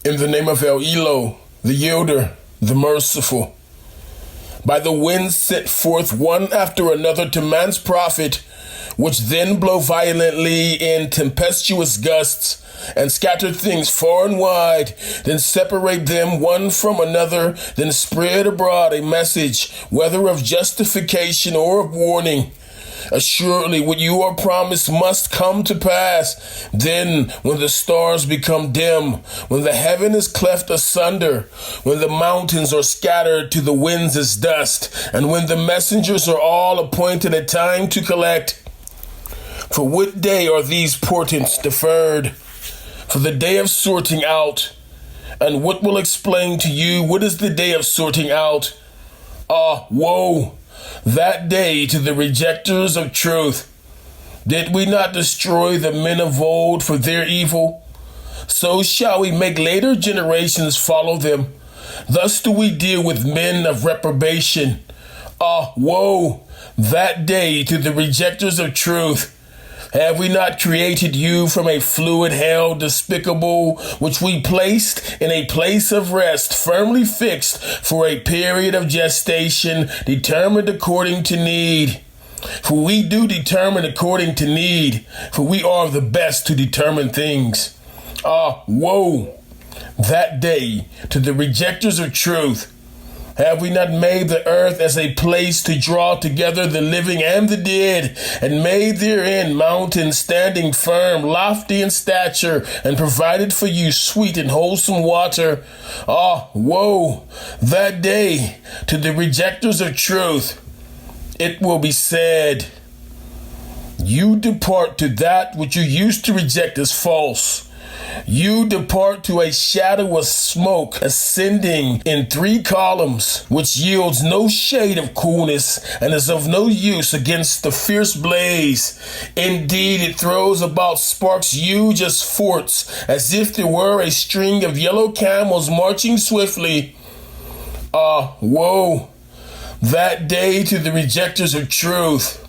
In the name of El Eloh, the Yielder, the Merciful. By the winds sent forth one after another to man's profit, which then blow violently in tempestuous gusts, and scatter things far and wide, then separate them one from another, then spread abroad a message, whether of justification or of warning. Assuredly, what you are promised must come to pass. Then, when the stars become dim, when the heaven is cleft asunder, when the mountains are scattered to the winds as dust, and when the messengers are all appointed a time to collect. For what day are these portents deferred? For the day of sorting out. And what will explain to you what is the day of sorting out? Ah, woe! That day to the rejectors of truth. Did we not destroy the men of old for their evil? So shall we make later generations follow them. Thus do we deal with men of reprobation. Ah, woe! That day to the rejectors of truth. Have we not created you from a fluid hell despicable, which we placed in a place of rest, firmly fixed for a period of gestation, determined according to need? For we do determine according to need, for we are the best to determine things. Ah, woe! That day to the rejectors of truth. Have we not made the earth as a place to draw together the living and the dead, and made therein mountains standing firm, lofty in stature, and provided for you sweet and wholesome water? Ah, woe! That day to the rejectors of truth. It will be said, you depart to that which you used to reject as false. You depart to a shadow of smoke ascending in 3 columns, which yields no shade of coolness and is of no use against the fierce blaze. Indeed, it throws about sparks huge as forts, as if there were a string of yellow camels marching swiftly. Ah, woe! That day to the rejectors of truth.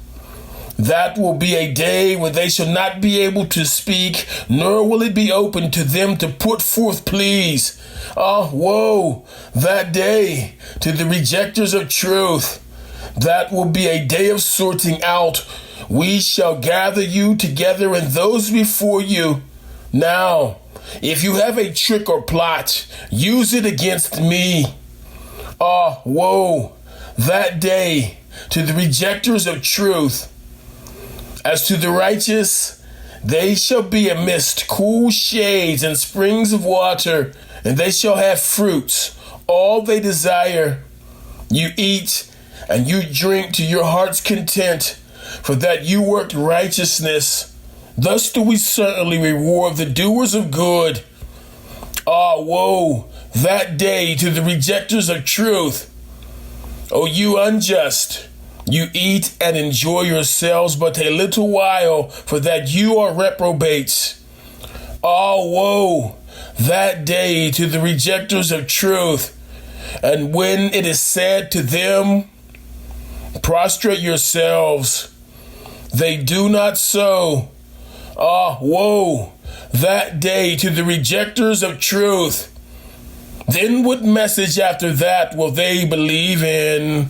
That will be a day when they shall not be able to speak, nor will it be open to them to put forth pleas. Ah, woe! That day to the rejectors of truth. That will be a day of sorting out. We shall gather you together and those before you. Now, if you have a trick or plot, use it against me. Ah, woe! That day to the rejectors of truth. As to the righteous, they shall be amidst cool shades and springs of water, and they shall have fruits, all they desire. You eat and you drink to your heart's content, for that you worked righteousness. Thus do we certainly reward the doers of good. Ah, woe! That day to the rejectors of truth. O you unjust! You eat and enjoy yourselves but a little while, for that you are reprobates. Ah, woe! That day to the rejectors of truth. And when it is said to them, prostrate yourselves, they do not so. Ah, woe! That day to the rejectors of truth. Then what message after that will they believe in?